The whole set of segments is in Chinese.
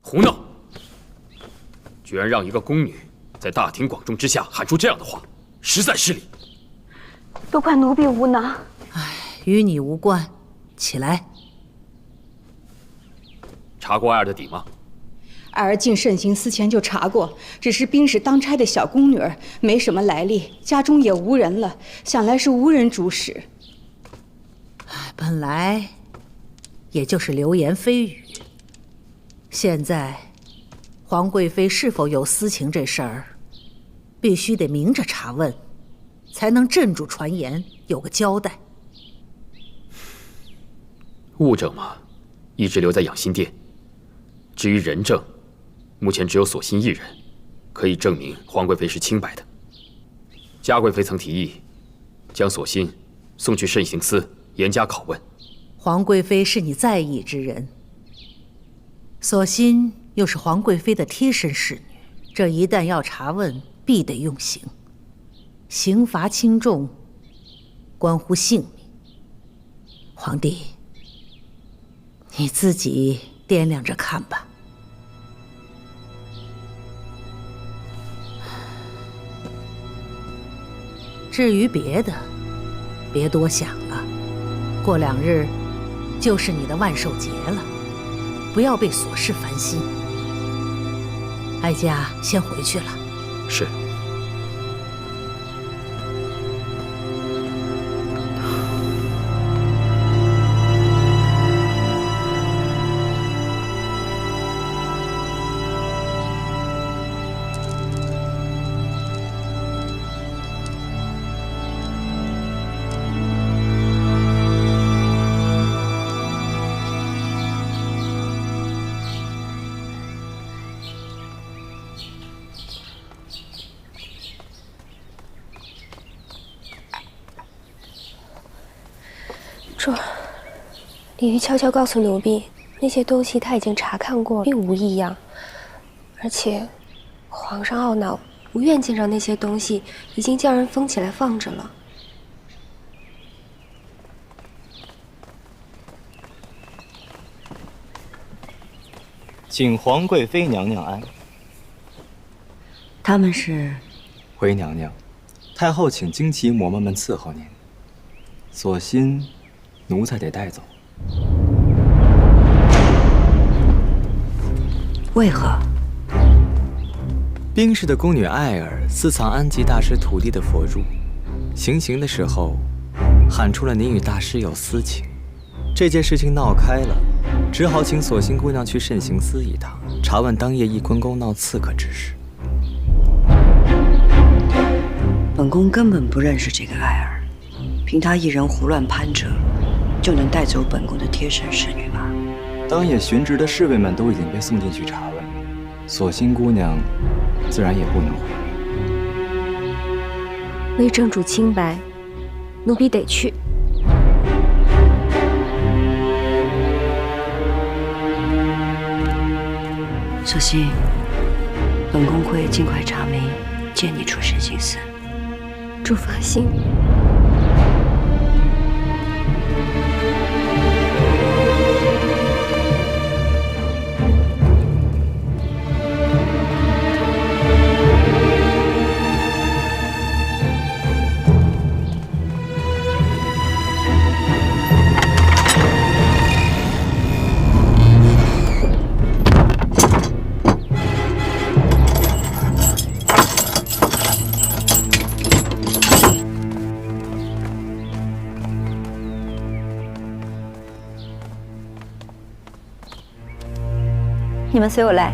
胡闹！居然让一个宫女在大庭广众之下喊出这样的话，实在失礼。都怪奴婢无能。唉，与你无关，起来。查过艾儿的底吗？艾儿进慎刑司前就查过，只是兵士当差的小宫女儿，没什么来历，家中也无人了，想来是无人主使。本来也就是流言蜚语，现在皇贵妃是否有私情这事儿，必须得明着查问，才能镇住传言，有个交代。物证嘛，一直留在养心殿。至于人证，目前只有索心一人，可以证明皇贵妃是清白的。嘉贵妃曾提议，将索心送去慎刑司严加拷问。皇贵妃是你在意之人，索心又是皇贵妃的贴身侍女，这一旦要查问，必得用刑，刑罚轻重，关乎性命。皇帝，你自己掂量着看吧。至于别的，别多想了。过2日就是你的万寿节了，不要被琐事烦心。哀家先回去了。是。主，李煜悄悄告诉奴婢，那些东西他已经查看过，并无异样。而且，皇上懊恼，不愿见着那些东西，已经叫人封起来放着了。请皇贵妃娘娘安。他们是？回娘娘，太后请荆棘嬷嬷们伺候您。索心，奴才得带走。为何？冰氏的宫女艾儿私藏安吉大师徒弟的佛珠，行刑的时候喊出了您与大师有私情，这件事情闹开了，只好请索心姑娘去慎刑司一趟，查问当夜翊坤宫闹刺客之事。本宫根本不认识这个艾儿，凭她一人胡乱攀折，就能带走本宫的贴身侍女吗？当夜巡职的侍卫们都已经被送进去查问，索心姑娘自然也不能回避。为正主清白，奴婢得去。索性，本宫会尽快查明，接你出慎刑司。主放心。你们随我来。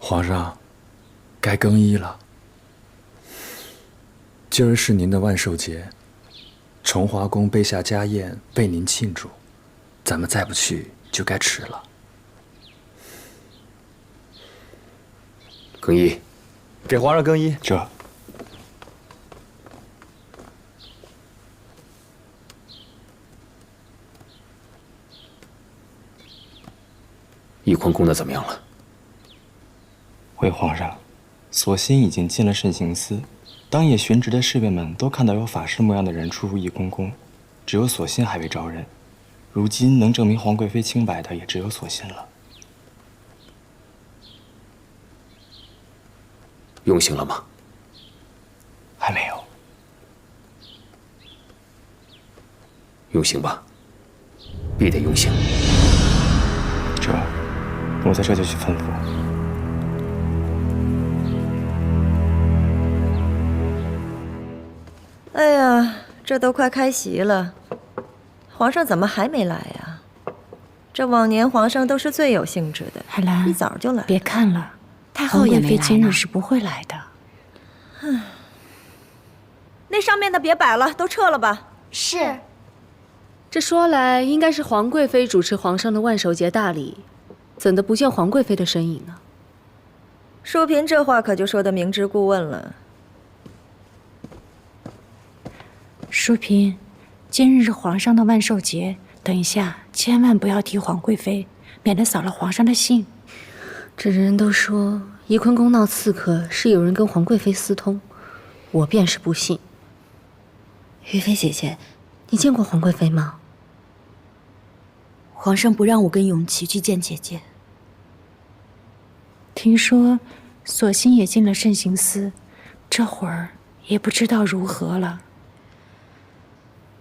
皇上，该更衣了。今儿是您的万寿节，崇华宫备下家宴备您庆祝，咱们再不去就该迟了。更衣，给皇上更衣。这。翊坤宫的怎么样了？回皇上，索心已经进了慎刑司，当夜巡职的侍卫们都看到有法师模样的人出入翊坤宫，只有索心还未招认。如今能证明皇贵妃清白的也只有索心了。用刑了吗？还没有。用刑吧，必得用刑。这，我在这就去吩咐。哎呀，这都快开席了，皇上怎么还没来呀？这往年皇上都是最有兴致的，海兰，一早就来。别看了，太后也没来。今日是不会来的。那上面的别摆了，都撤了吧。是。这说来，应该是皇贵妃主持皇上的万寿节大礼，怎的不见皇贵妃的身影呢？淑嫔这话可就说得明知故问了。淑嫔，今日是皇上的万寿节，等一下千万不要提皇贵妃，免得扫了皇上的兴。这人人都说翊坤宫闹刺客是有人跟皇贵妃私通，我便是不信。于妃姐姐，你见过皇贵妃吗？皇上不让我跟永琪去见姐姐。听说索性也进了慎刑司，这会儿也不知道如何了。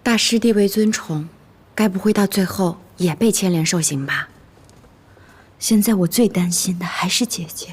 大师地位尊崇，该不会到最后也被牵连受刑吧？现在我最担心的还是姐姐。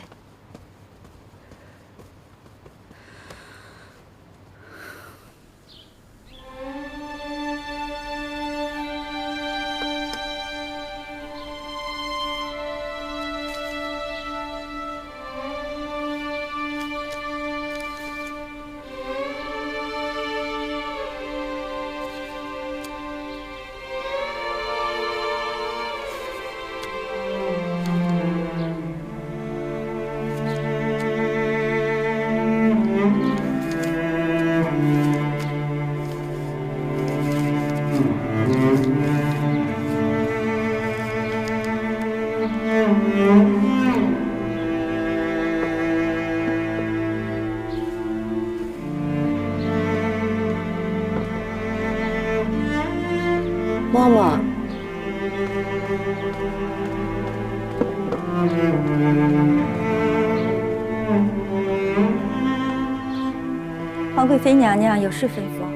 嬷嬷，皇贵妃娘娘有事吩咐。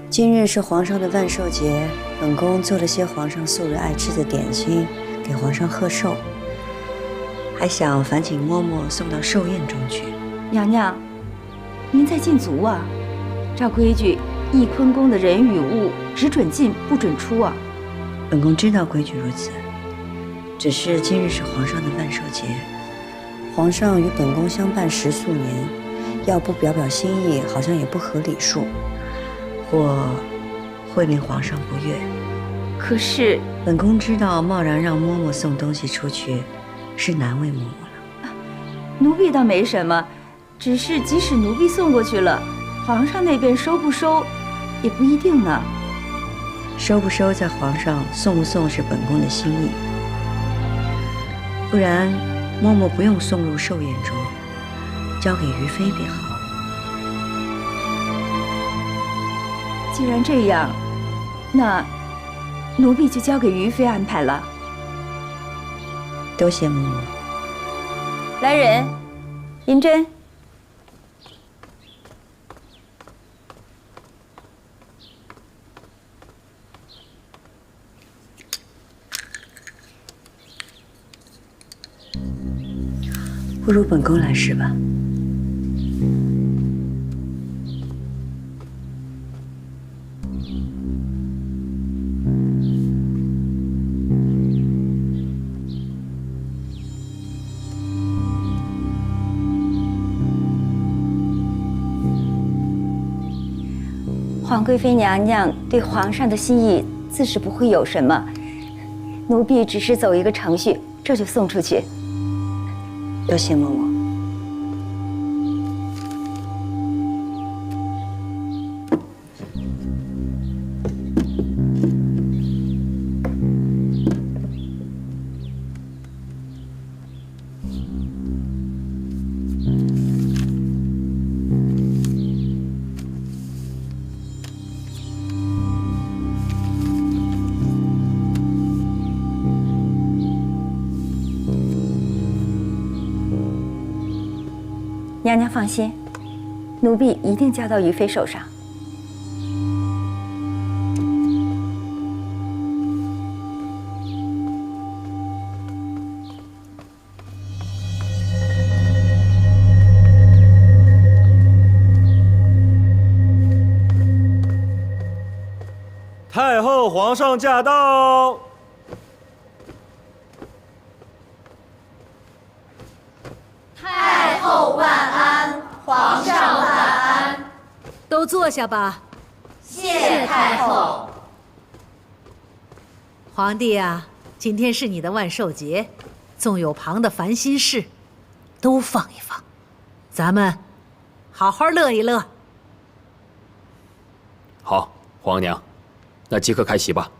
今日是皇上的万寿节，本宫做了些皇上素日爱吃的点心，给皇上贺寿，还想烦请嬷嬷送到寿宴中去。娘娘，您在禁足啊？照规矩，翊坤宫的人与物只准进不准出啊。本宫知道规矩如此，只是今日是皇上的万寿节，皇上与本宫相伴10数年，要不表表心意，好像也不合礼数，或会令皇上不悦。可是本宫知道，贸然让嬷嬷送东西出去，是难为嬷嬷了。奴婢倒没什么，只是即使奴婢送过去了，皇上那边收不收，也不一定呢。收不收在皇上，送不送是本宫的心意。不然，嬷嬷不用送入寿宴中，交给于妃便好。既然这样，那奴婢就交给于妃安排了。多谢嬷嬷。来人，银针。不如本宫来试吧。皇贵妃娘娘对皇上的心意自是不会有什么，奴婢只是走一个程序，这就送出去。多谢嬷嬷。娘娘放心，奴婢一定交到于妃手上。太后，皇上驾到！太后万安，皇上万安。都坐下吧。谢太后。皇帝呀，今天是你的万寿节，纵有旁的烦心事，都放一放，咱们好好乐一乐。好，皇娘，那即刻开席吧。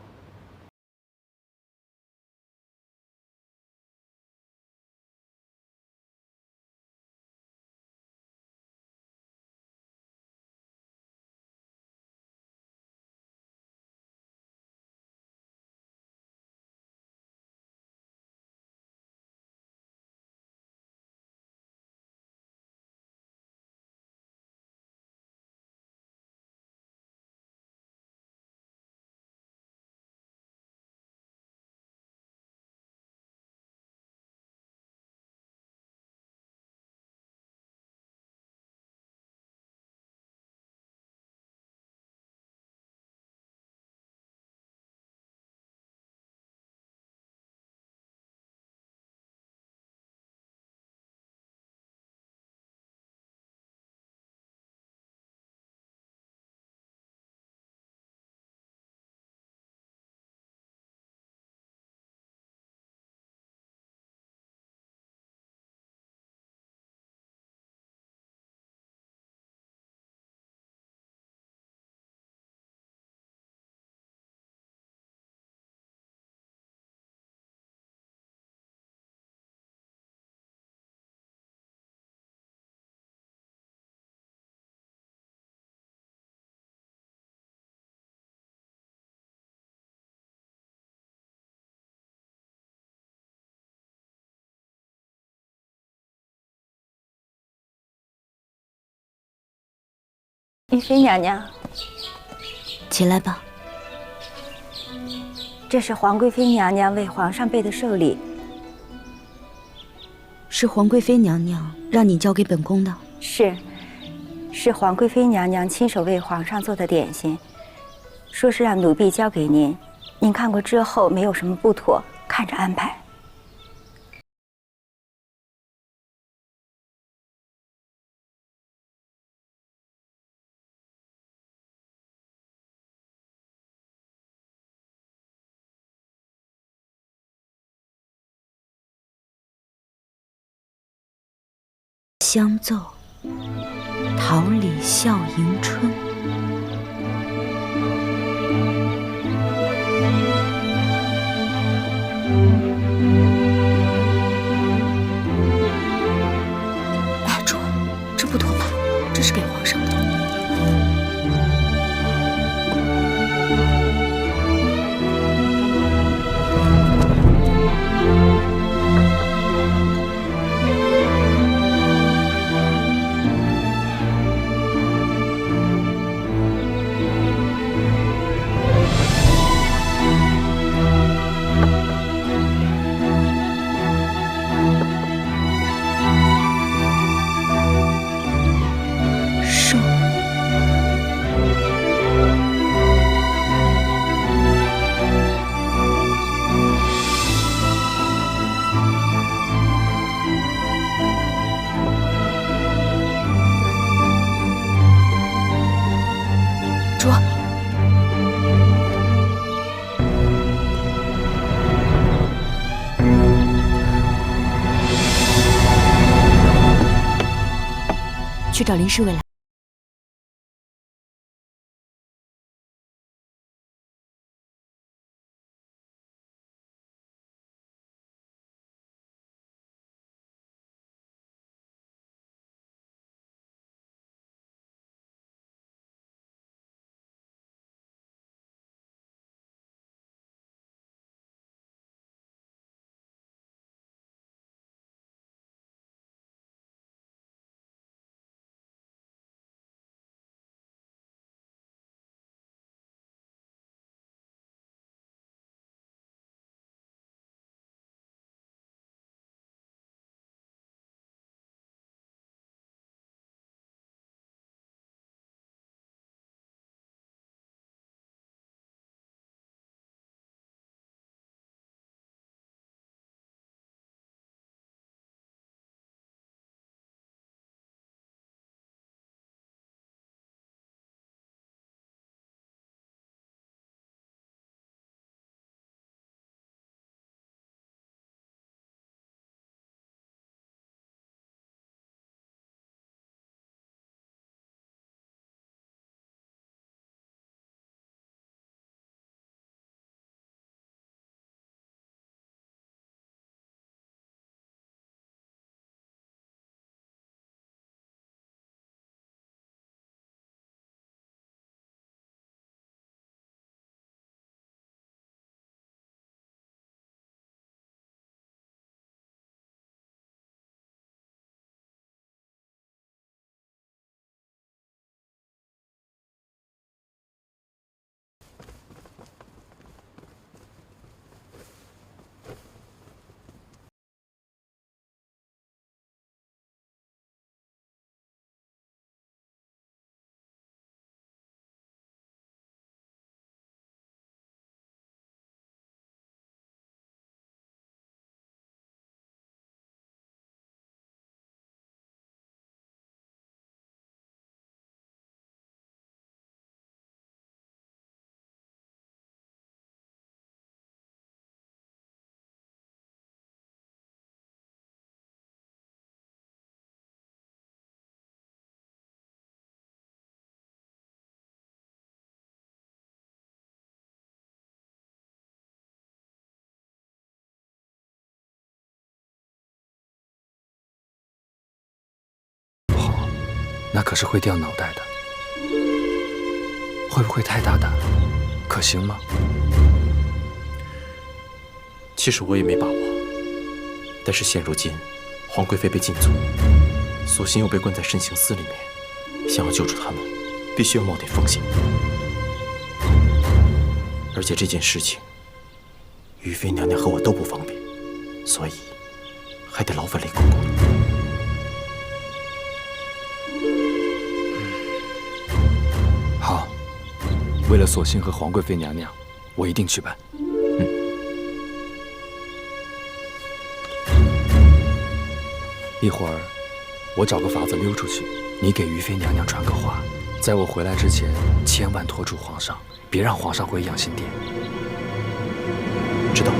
于妃娘娘，起来吧。这是皇贵妃娘娘为皇上备的寿礼。是皇贵妃娘娘让你交给本宫的。是皇贵妃娘娘亲手为皇上做的点心，说是让奴婢交给您，您看过之后没有什么不妥，看着安排。香奏，桃李笑迎春。哎，主，这不妥吧？这是给皇上的。去找林侍卫来。那可是会掉脑袋的。会不会太大胆？可行吗？其实我也没把握，但是现如今，皇贵妃被禁足，索性又被关在慎刑司里面，想要救出他们，必须要冒点风险。而且这件事情，于妃娘娘和我都不方便，所以还得劳烦雷公公。好，为了索性和皇贵妃娘娘，我一定去办。一会儿，我找个法子溜出去，你给于妃娘娘传个话，在我回来之前，千万拖住皇上，别让皇上回养心殿。知道。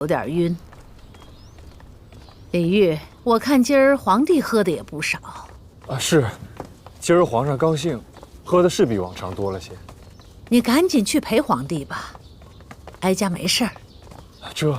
有点晕。李煜，我看今儿皇帝喝的也不少。啊，是，今儿皇上高兴，喝的是比往常多了些。你赶紧去陪皇帝吧。哀家没事儿。这。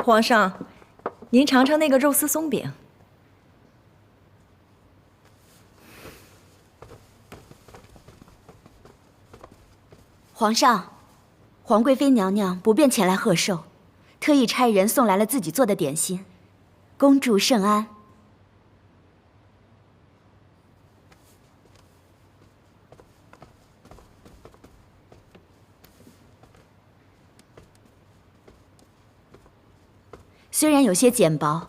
皇上，您尝尝那个肉丝松饼。皇上，皇贵妃娘娘不便前来贺寿，特意差人送来了自己做的点心。恭祝圣安。虽然有些简薄，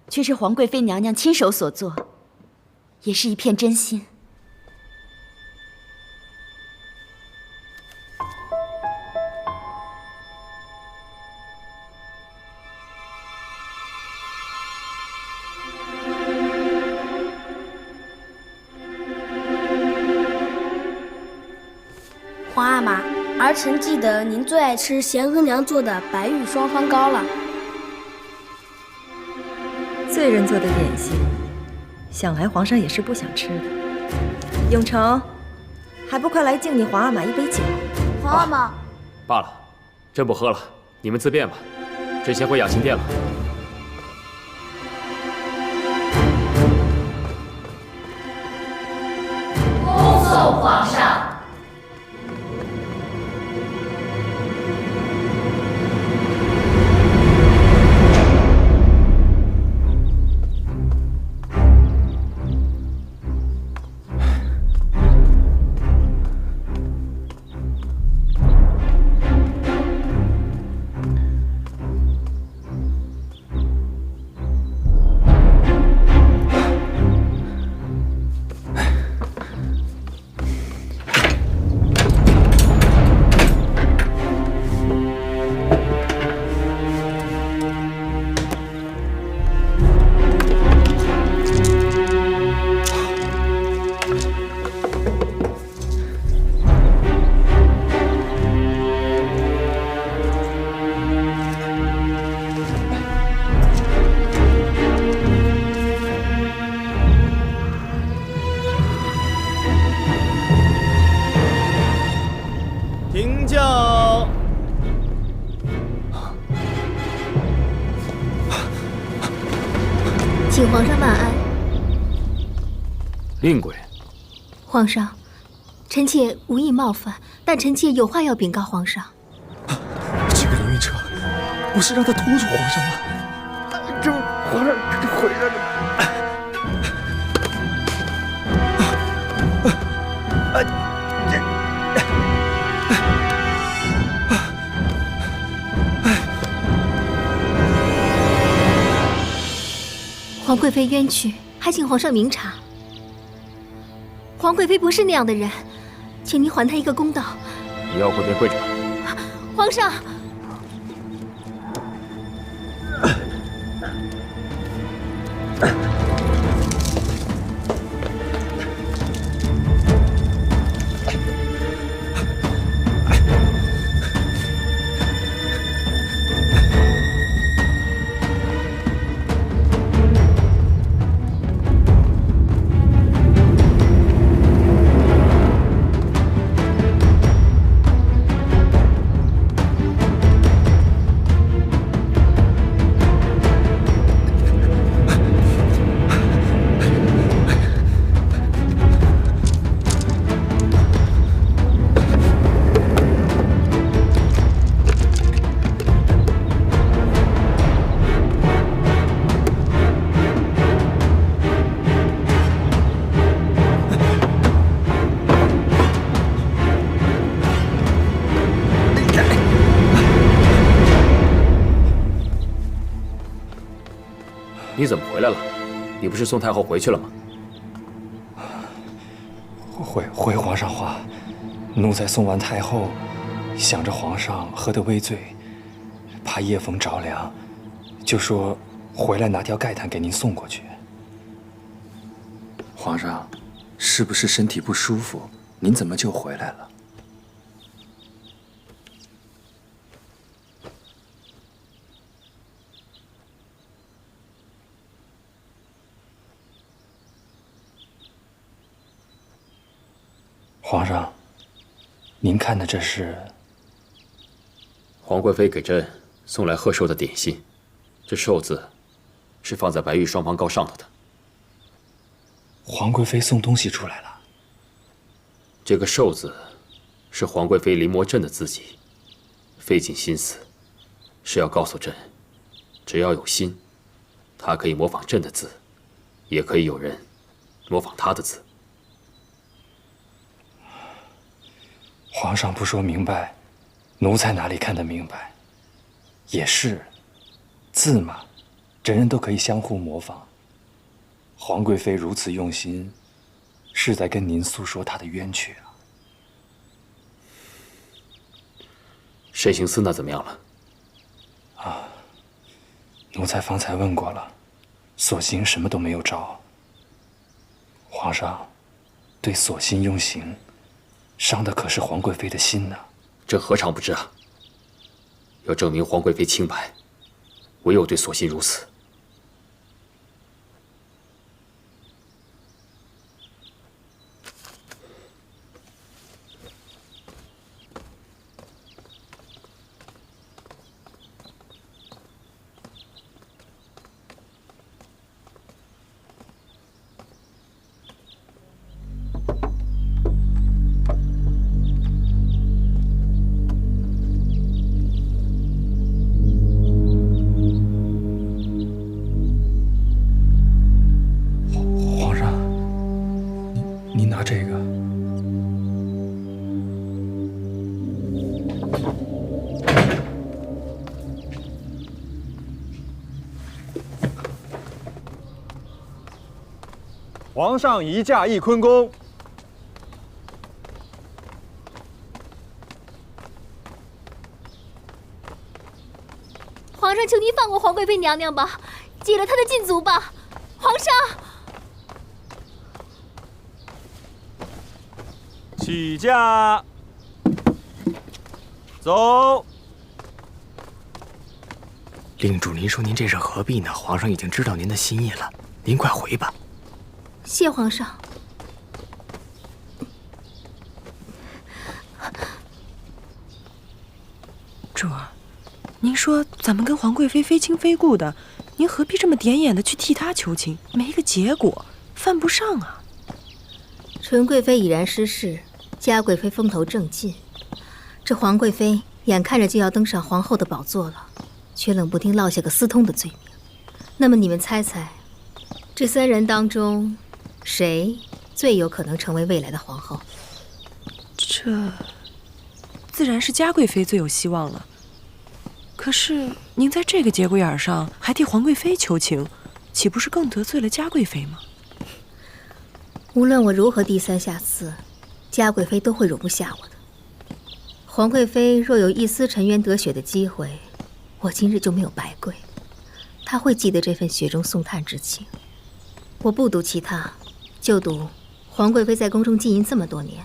却是皇贵妃娘娘亲手所做，也是一片真心。皇阿玛，儿臣记得您最爱吃贤额娘做的白玉双方糕了。罪人做的点心，想来皇上也是不想吃的。永成，还不快来敬你皇阿玛一杯酒？皇阿玛，罢了，朕不喝了，你们自便吧。朕先回养心殿了。恭送皇上。停轿！请皇上万安。令贵，皇上，臣妾无意冒犯，但臣妾有话要禀告皇上。这个凌云彻，不是让他拖住皇上吗？这皇上回来了。皇贵妃冤屈，还请皇上明察。皇贵妃不是那样的人，请您还她一个公道。你要跪便跪着吧。皇上。你怎么回来了？你不是送太后回去了吗？回皇上话，奴才送完太后，想着皇上喝得微醉，怕夜风着凉，就说回来拿条盖毯给您送过去。皇上，是不是身体不舒服？您怎么就回来了？皇上，您看的这是？皇贵妃给朕送来贺寿的点心，这寿字是放在白玉双方糕上头的。皇贵妃送东西出来了。这个寿字是皇贵妃临摹朕的字迹，费尽心思，是要告诉朕，只要有心，她可以模仿朕的字，也可以有人模仿她的字。皇上不说明白，奴才哪里看得明白？也是，字嘛，人人都可以相互模仿。皇贵妃如此用心，是在跟您诉说她的冤屈啊。慎刑司那怎么样了？啊，奴才方才问过了，索性什么都没有招。皇上对索性用刑，伤的可是皇贵妃的心呢。朕何尝不知啊！要证明皇贵妃清白，唯有对索性如此。这个。皇上移驾翊坤宫。皇上，求您放过皇贵妃娘娘吧，解了她的禁足吧，皇上。 起驾，走。令主，您说您这是何必呢？皇上已经知道您的心意了，您快回吧。谢皇上。主儿，您说咱们跟皇贵妃非亲非故的，您何必这么点眼的去替她求情？没个结果，犯不上啊。纯贵妃已然失势。 嘉贵妃风头正劲，这皇贵妃眼看着就要登上皇后的宝座了，却冷不丁落下个私通的罪名。那么你们猜猜，这三人当中，谁最有可能成为未来的皇后？这自然是嘉贵妃最有希望了。可是您在这个节骨眼上还替皇贵妃求情，岂不是更得罪了嘉贵妃吗？无论我如何低三下四，嘉贵妃都会容不下我的。皇贵妃若有一丝沉冤得雪的机会，我今日就没有白跪。她会记得这份雪中送炭之情。我不赌其他，就赌皇贵妃在宫中经营这么多年，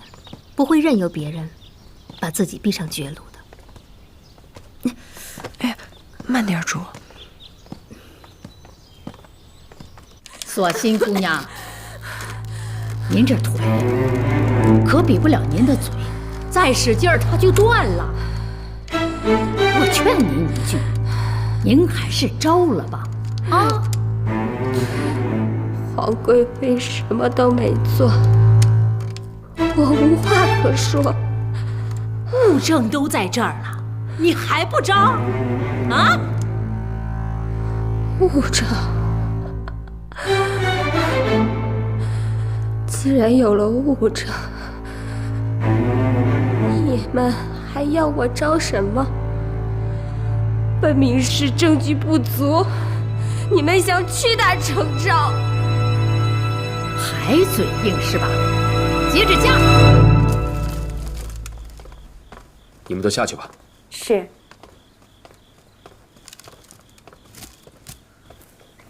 不会任由别人把自己逼上绝路的。哎，慢点，主。索心姑娘，您这腿可比不了您的嘴，再使劲儿它就断了。我劝您一句，您还是招了吧，啊！皇贵妃什么都没做，我无话可说。物证都在这儿了，你还不招？啊？物证，既然有了物证，你们还要我招什么？分明是证据不足，你们想屈打成招，还嘴硬是吧？接着犟。你们都下去吧。是。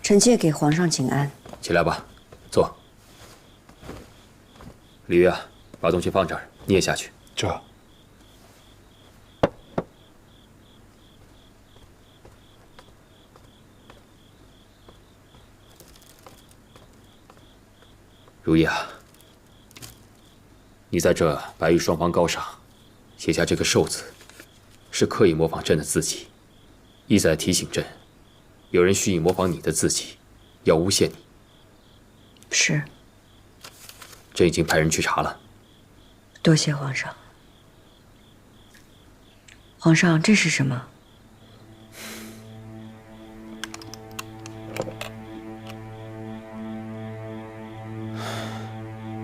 臣妾给皇上请安。起来吧，坐。李玉啊，把东西放这儿，你也下去。这。如意啊，你在这白玉双方糕上写下这个寿字，是刻意模仿朕的字迹，意在提醒朕，有人蓄意模仿你的字迹，要诬陷你。是。朕已经派人去查了。多谢皇上。皇上，这是什么？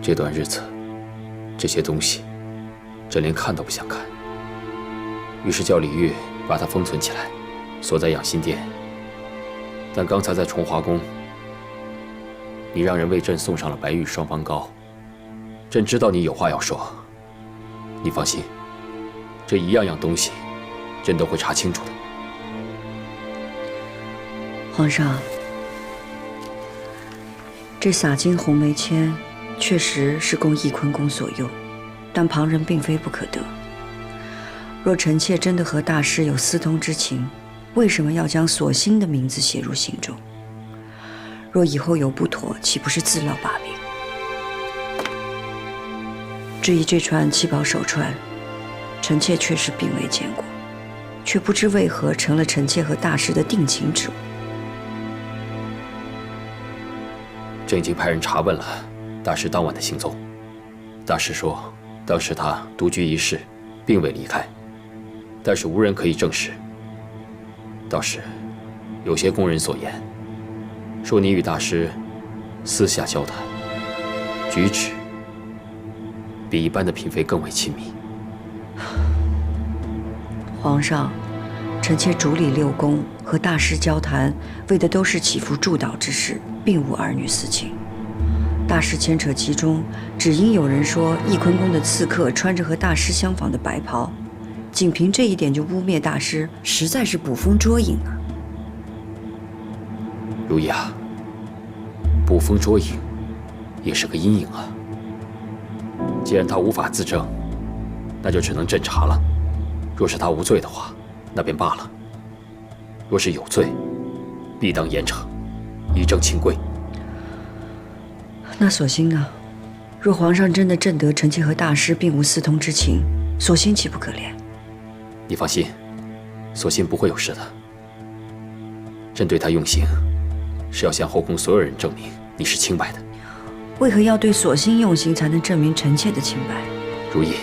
这段日子，这些东西，朕连看都不想看。于是叫李煜把它封存起来，锁在养心殿。但刚才在崇华宫，你让人为朕送上了白玉双方糕。朕知道你有话要说，你放心，这一样样东西，朕都会查清楚的。皇上，这洒金红梅签确实是供翊坤宫所用，但旁人并非不可得。若臣妾真的和大师有私通之情，为什么要将索心的名字写入信中？若以后有不妥，岂不是自落把柄？至于这串七宝手串，臣妾确实并未见过，却不知为何成了臣妾和大师的定情之物。朕已经派人查问了大师当晚的行踪。大师说，当时他独居一室，并未离开，但是无人可以证实。倒是有些宫人所言，说你与大师私下交谈，举止比一般的嫔妃更为亲密。皇上，臣妾主理六宫，和大师交谈，为的都是祈福祝祷之事，并无儿女私情。大师牵扯其中，只因有人说翊坤宫的刺客穿着和大师相仿的白袍，仅凭这一点就污蔑大师，实在是捕风捉影啊！如意啊，捕风捉影也是个阴影啊。既然他无法自证，那就只能朕查了。若是他无罪的话，那便罢了；若是有罪，必当严惩，以正清规。那索性呢？若皇上真的证得臣妾和大师并无私通之情，索性岂不可怜？你放心，索性不会有事的。朕对他用刑，是要向后宫所有人证明你是清白的。为何要对索性用刑才能证明臣妾的清白？如意，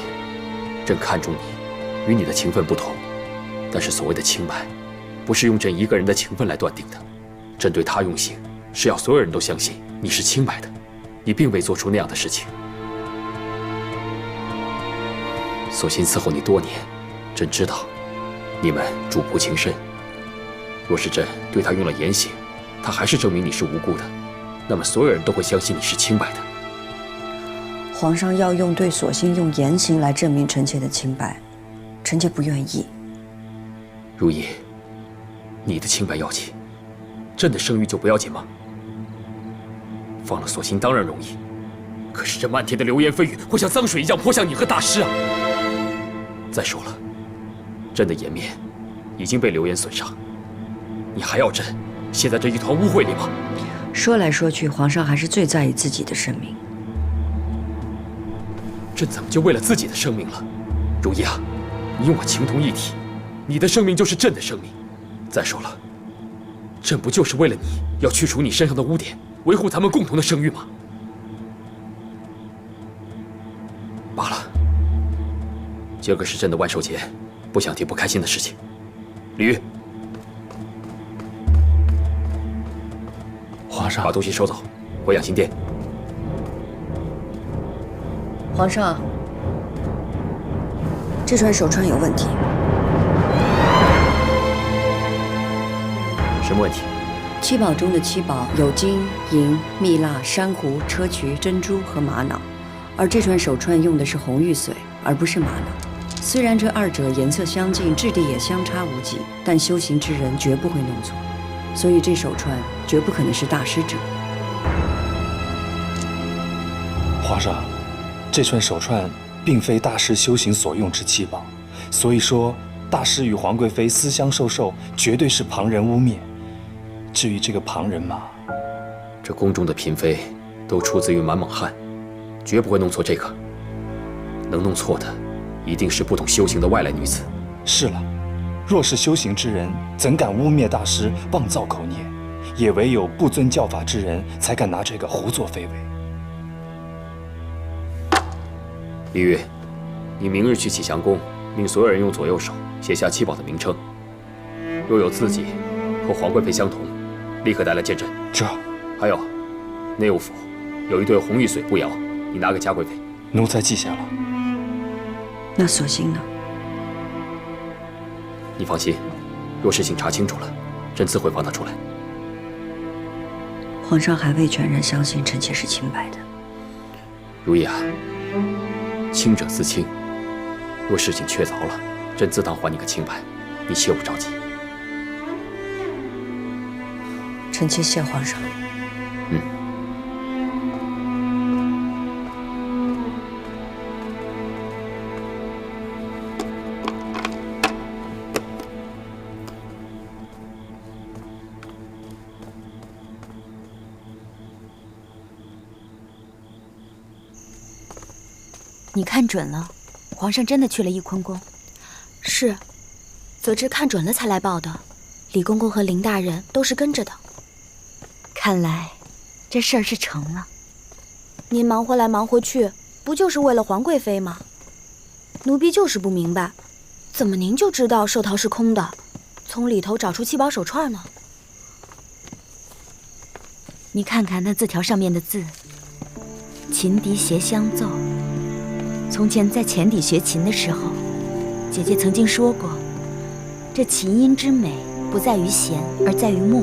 朕看重你，与你的情分不同，但是所谓的清白，不是用朕一个人的情分来断定的。朕对他用刑，是要所有人都相信你是清白的，你并未做出那样的事情。索性伺候你多年，朕知道你们主仆情深。若是朕对他用了严刑，他还是证明你是无辜的，那么所有人都会相信你是清白的。皇上要用对索性用言行来证明臣妾的清白，臣妾不愿意。如懿，你的清白要紧，朕的声誉就不要紧吗？放了索性当然容易，可是这漫天的流言蜚语会像脏水一样泼向你和大师啊！再说了，朕的颜面已经被流言损伤，你还要朕陷在这一团污秽里吗？说来说去，皇上还是最在意自己的生命。朕怎么就为了自己的生命了？如懿啊，你我情同一体，你的生命就是朕的生命。再说了，朕不就是为了你要去除你身上的污点，维护咱们共同的声誉吗？罢了，今儿个是朕的万寿节，不想提不开心的事情。李煜，皇上，把东西收走，回养心殿。皇上，这串手串有问题。什么问题？七宝中的七宝有金、银、蜜蜡、珊瑚、砗磲、珍珠和玛瑙，而这串手串用的是红玉髓，而不是玛瑙。虽然这二者颜色相近，质地也相差无几，但修行之人绝不会弄错，所以这手串绝不可能是大师者。皇上，这串手串并非大师修行所用之七宝，所以说大师与皇贵妃私相授受，绝对是旁人污蔑。至于这个旁人嘛，这宫中的嫔妃都出自于满蒙汉，绝不会弄错这个。能弄错的，一定是不懂修行的外来女子。是了，若是修行之人，怎敢污蔑大师，妄造口孽？也唯有不遵教法之人，才敢拿这个胡作非为。李煜，你明日去启祥宫，命所有人用左右手写下七宝的名称，若有字迹和皇贵妃相同，立刻带来见朕。这还有，内务府有一对红玉髓步摇，你拿给嘉贵妃。奴才记下了。那索性呢？你放心，若事情查清楚了，朕自会放他出来。皇上还未全然相信臣妾是清白的。如懿啊，清者自清，若事情确凿了，朕自当还你个清白，你切勿着急。臣妾谢皇上。你看准了，皇上真的去了翊坤宫。是，泽之看准了才来报的。李公公和林大人都是跟着的。看来，这事儿是成了。您忙回来忙回去，不就是为了皇贵妃吗？奴婢就是不明白，怎么您就知道寿桃是空的，从里头找出七宝手串呢？你看看那字条上面的字，琴笛谐相奏。从前在前底学琴的时候，姐姐曾经说过，这琴音之美不在于弦，而在于目；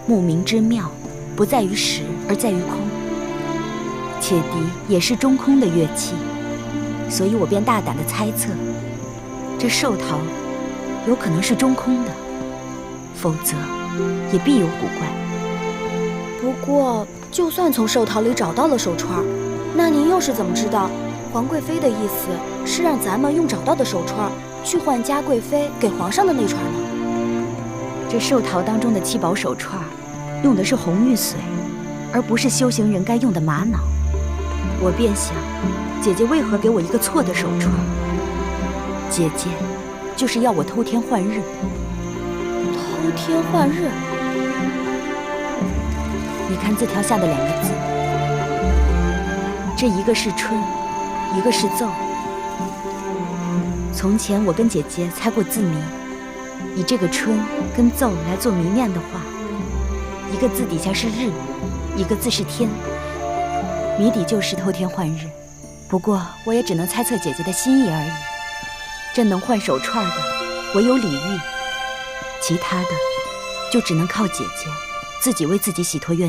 目鸣之妙不在于实，而在于空。且笛也是中空的乐器，所以我便大胆地猜测，这寿桃有可能是中空的，否则也必有古怪。不过，就算从寿桃里找到了手串，那您又是怎么知道皇贵妃的意思是让咱们用找到的手串去换嘉贵妃给皇上的那串呢？这寿桃当中的七宝手串，用的是红玉髓，而不是修行人该用的玛瑙。我便想，姐姐为何给我一个错的手串？姐姐就是要我偷天换日。偷天换日？你看字条下的两个字，这一个是春，一个是奏。从前我跟姐姐猜过字谜，以这个春跟奏来做谜面的话，一个字底下是日，一个字是天，谜底就是偷天换日。不过我也只能猜测姐姐的心意而已。这能换手串的唯有李煜，其他的就只能靠姐姐自己为自己洗脱冤。